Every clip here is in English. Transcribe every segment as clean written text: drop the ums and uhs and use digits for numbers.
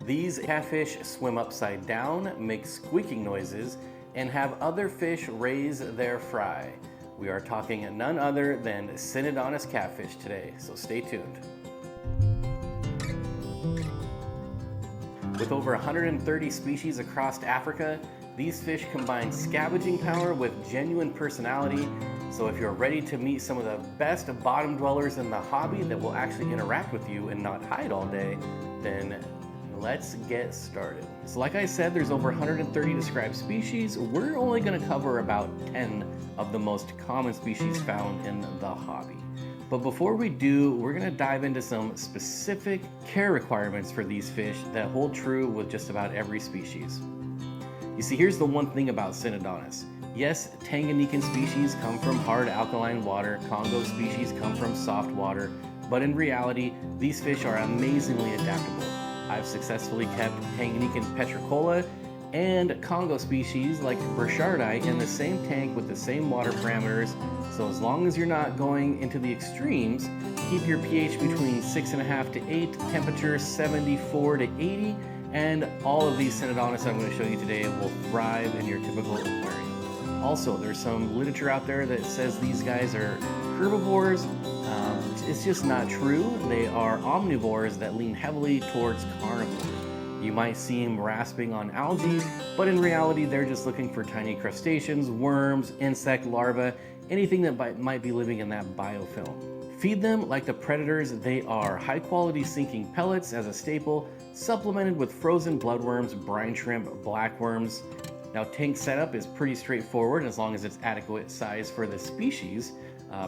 These catfish swim upside down, make squeaking noises, and have other fish raise their fry. We are talking none other than Synodontis catfish today, so stay tuned. With over 130 species across Africa, these fish combine scavenging power with genuine personality. So if you're ready to meet some of the best bottom dwellers in the hobby that will actually interact with you and not hide all day, then let's get started. So like I said, there's over 130 described species. We're only going to cover about 10 of the most common species found in the hobby. But before we do, we're going to dive into some specific care requirements for these fish that hold true with just about every species. You see, here's the one thing about Synodontis. Yes, Tanganyikan species come from hard alkaline water, Congo species come from soft water, but in reality, these fish are amazingly adaptable. I've successfully kept Tanganyikan petricola and Congo species like Burchardi in the same tank with the same water parameters, so as long as you're not going into the extremes, keep your pH between 6.5 to 8, temperature 74 to 80, and all of these Synodontis I'm going to show you today will thrive in your typical aquarium. Also, there's some literature out there that says these guys are herbivores. It's just not true. They are omnivores that lean heavily towards carnivore. You might see them rasping on algae, but in reality, they're just looking for tiny crustaceans, worms, insect larvae, anything that might be living in that biofilm. Feed them like the predators they are. High quality sinking pellets as a staple, supplemented with frozen bloodworms, brine shrimp, blackworms. Now, tank setup is pretty straightforward as long as it's adequate size for the species.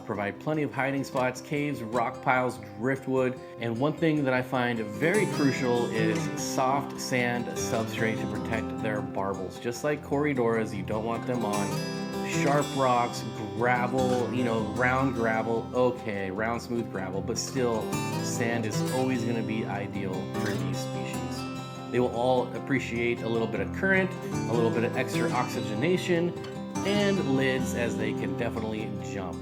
Provide plenty of hiding spots, caves, rock piles, driftwood, and one thing that I find very crucial is soft sand substrate to protect their barbels. Just like Corydoras, you don't want them on sharp rocks, gravel, round gravel, okay, round smooth gravel, but still sand is always going to be ideal for these species. They will all appreciate a little bit of current, a little bit of extra oxygenation, and lids, as they can definitely jump.